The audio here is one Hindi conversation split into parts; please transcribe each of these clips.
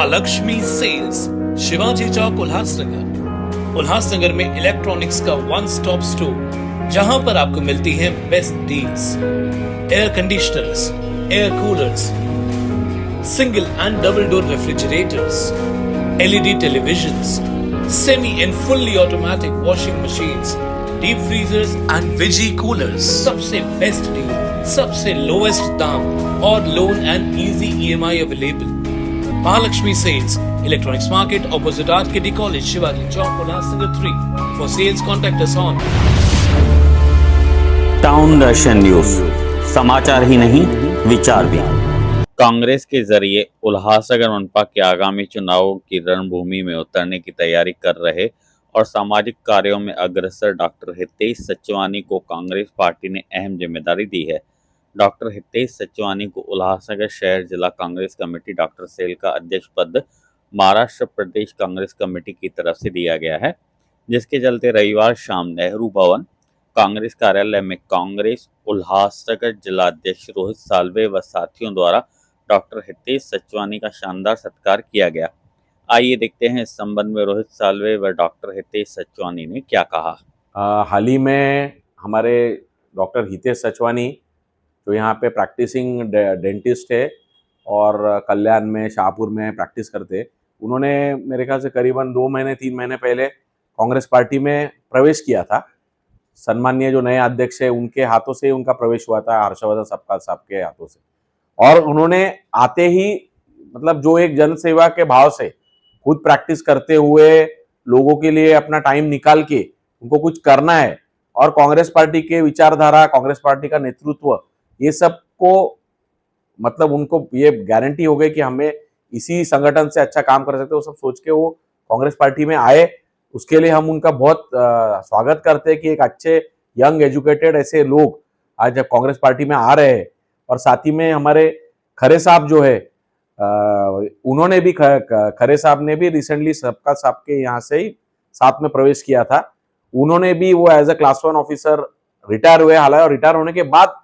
महालक्ष्मी सेल्स, शिवाजी चौक, उल्लासनगर। उल्लासनगर में इलेक्ट्रॉनिक्स का वन स्टॉप स्टोर, जहां पर आपको मिलती हैं best deals. Air conditioners, air coolers, single and double door refrigerators, LED televisions, semi and fully automatic washing machines, deep freezers and veggie coolers. सबसे बेस्ट डील, सबसे लोएस्ट दाम और loan and easy EMI available. Mahalakshmi sales, electronics market, opposite RKD college, Shivaji Chowk, Ulhasnagar 3। For sales contact us on. Town Darshan news, समाचार ही नहीं विचार भी। कांग्रेस के जरिए उल्लासनगर मनपा के आगामी चुनावों की रणभूमि में उतरने की तैयारी कर रहे और सामाजिक कार्यों में अग्रसर डॉक्टर हितेश सचवानी को कांग्रेस पार्टी ने अहम जिम्मेदारी दी है। डॉक्टर हितेश सचवानी को उल्लासनगर शहर जिला कांग्रेस कमेटी डॉक्टर सेल का अध्यक्ष पद महाराष्ट्र प्रदेश कांग्रेस कमेटी की तरफ से दिया गया है, जिसके चलते रविवार शाम नेहरू भवन कांग्रेस कार्यालय में कांग्रेस उल्लासनगर जिला अध्यक्ष रोहित साल्वे व साथियों द्वारा डॉक्टर हितेश सचवानी का शानदार सत्कार किया गया। आइए देखते हैं इस संबंध में रोहित साल्वे व डॉक्टर हितेश सचवानी ने क्या कहा। हाल ही में हमारे डॉक्टर हितेश सचवानी जो यहाँ पे प्रैक्टिसिंग डेंटिस्ट है और कल्याण में शाहपुर में प्रैक्टिस करते, उन्होंने मेरे ख्याल से करीबन 2 महीने 3 महीने पहले कांग्रेस पार्टी में प्रवेश किया था। सम्माननीय जो नए अध्यक्ष है उनके हाथों से उनका प्रवेश हुआ था, हर्षवर्धन सपकाल साहब के हाथों से। और उन्होंने आते ही मतलब जो एक जन सेवा के भाव से खुद प्रैक्टिस करते हुए लोगों के लिए अपना टाइम निकाल के उनको कुछ करना है और कांग्रेस पार्टी के विचारधारा, कांग्रेस पार्टी का नेतृत्व, ये सब को मतलब उनको ये गारंटी हो गई कि हमें इसी संगठन से अच्छा काम कर सकते हैं, वो सब सोच के वो कांग्रेस पार्टी में आए। उसके लिए हम उनका बहुत स्वागत करते हैं कि एक अच्छे यंग एजुकेटेड ऐसे लोग आज जब कांग्रेस पार्टी में आ रहे हैं। और साथ ही में हमारे खरे साहब जो है उन्होंने भी खरे साहब ने भी रिसेंटली सबका साहब के यहाँ से ही साथ में प्रवेश किया था। उन्होंने भी वो as a class 1 officer retire हुए, हालांकि और रिटायर होने के बाद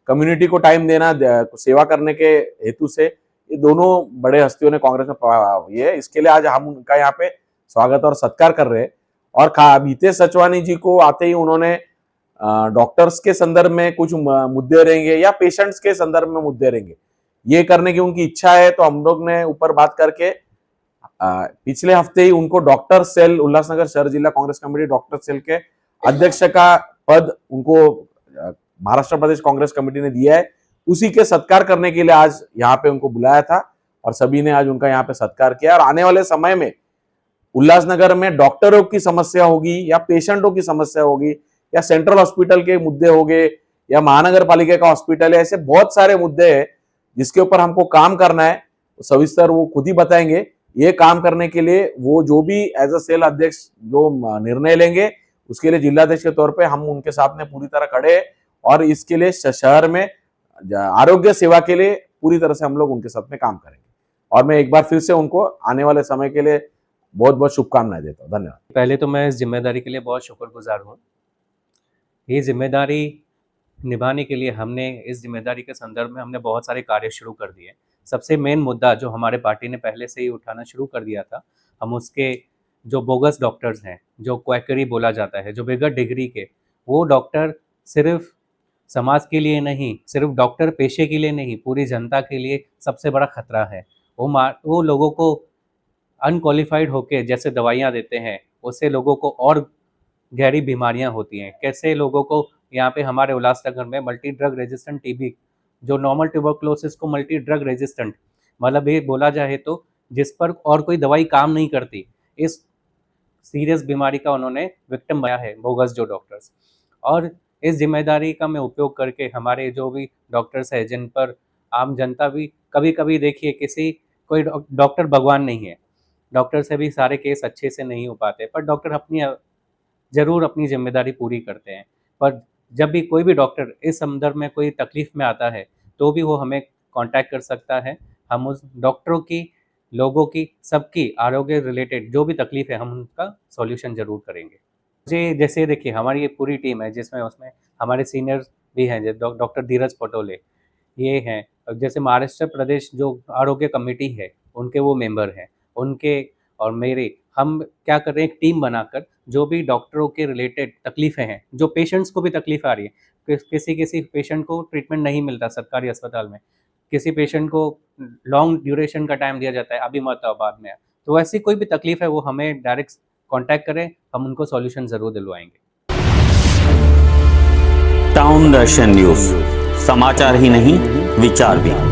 कम्युनिटी को टाइम देना, सेवा करने के हेतु से ये दोनों बड़े हस्तियों ने कांग्रेस में ये, इसके लिए आज हम उनका यहाँ पे स्वागत और सत्कार कर रहे हैं। और हितेश सचवानी जी को आते ही उन्होंने डॉक्टर्स के संदर्भ में कुछ मुद्दे रहेंगे या पेशेंट्स के संदर्भ में मुद्दे रहेंगे, ये करने की उनकी इच्छा है। तो हम लोग ने ऊपर बात करके पिछले हफ्ते ही उनको डॉक्टर सेल, उल्लासनगर शहर जिला कांग्रेस कमेटी डॉक्टर सेल के अध्यक्ष का पद उनको महाराष्ट्र प्रदेश कांग्रेस कमेटी ने दिया है। उसी के सत्कार करने के लिए आज यहाँ पे उनको बुलाया था और सभी ने आज उनका यहाँ पे सत्कार किया। और आने वाले समय में उल्लासनगर में डॉक्टरों की समस्या होगी या पेशेंटों की समस्या होगी या सेंट्रल हॉस्पिटल के मुद्दे होंगे या महानगर पालिका का हॉस्पिटल है, ऐसे बहुत सारे मुद्दे हैं जिसके ऊपर हमको काम करना है। सविस्तर वो खुद ही बताएंगे। ये काम करने के लिए वो जो भी एज अ सेल अध्यक्ष जो निर्णय लेंगे उसके लिए जिलाध्यक्ष के तौर पे हम उनके साथ में पूरी तरह खड़े हैं और इसके लिए शहर में आरोग्य सेवा के लिए पूरी तरह से हम लोग उनके साथ में काम करेंगे। और मैं एक बार फिर से उनको आने वाले समय के लिए बहुत बहुत शुभकामनाएं देता हूँ। धन्यवाद। पहले तो मैं इस जिम्मेदारी के लिए बहुत शुक्रगुजार हूँ। ये जिम्मेदारी निभाने के लिए हमने इस जिम्मेदारी के संदर्भ में हमने बहुत सारे कार्य शुरू कर दिए। सबसे मेन मुद्दा जो हमारे पार्टी ने पहले से ही उठाना शुरू कर दिया था, हम उसके जो बोगस डॉक्टर्स हैं, जो क्वैकरी बोला जाता है, जो बगैर डिग्री के, वो डॉक्टर सिर्फ समाज के लिए नहीं, सिर्फ डॉक्टर पेशे के लिए नहीं, पूरी जनता के लिए सबसे बड़ा खतरा है। वो लोगों को अनक्वालिफाइड होके जैसे दवाइयाँ देते हैं, उससे लोगों को और गहरी बीमारियां होती हैं। कैसे लोगों को यहाँ पे हमारे उल्लासनगर में मल्टी ड्रग रेजिस्टेंट टीबी, जो नॉर्मल ट्यूबरक्लोसिस को मल्टी ड्रग रेजिस्टेंट, मतलब ये बोला जाए तो जिस पर और कोई दवाई काम नहीं करती, इस सीरियस बीमारी का उन्होंने विक्टिम बनाया है बोगस जो डॉक्टर्स। और इस जिम्मेदारी का मैं उपयोग करके हमारे जो भी डॉक्टर्स हैं, जिन पर आम जनता भी कभी कभी देखिए कोई डॉक्टर भगवान नहीं है, डॉक्टर से भी सारे केस अच्छे से नहीं हो पाते, पर डॉक्टर ज़रूर अपनी जिम्मेदारी पूरी करते हैं। पर जब भी कोई भी डॉक्टर इस संदर्भ में कोई तकलीफ़ में आता है तो भी वो हमें कांटेक्ट कर सकता है। हम उस डॉक्टरों की, लोगों की, सबकी आरोग्य रिलेटेड जो भी तकलीफ़ है हम उनका सॉल्यूशन ज़रूर करेंगे। जी, जैसे देखिए हमारी ये पूरी टीम है जिसमें उसमें हमारे सीनियर्स भी हैं, डॉक्टर धीरज पटोले ये हैं। जैसे महाराष्ट्र प्रदेश जो आरोग्य कमेटी है उनके वो मेंबर हैं, उनके और मेरे, हम क्या कर रहे हैं, एक टीम बनाकर जो भी डॉक्टरों के रिलेटेड तकलीफ़ें हैं, जो पेशेंट्स को भी तकलीफ आ रही है, किसी पेशेंट को ट्रीटमेंट नहीं मिलता सरकारी अस्पताल में, किसी पेशेंट को लॉन्ग ड्यूरेशन का टाइम दिया जाता है, अभी मत आओ बाद में आओ। तो ऐसी कोई भी तकलीफ है वो हमें डायरेक्ट कॉन्टैक्ट करें, हम उनको सॉल्यूशन ज़रूर दिलवाएंगे। टाउन दर्शन न्यूज, समाचार ही नहीं विचार भी।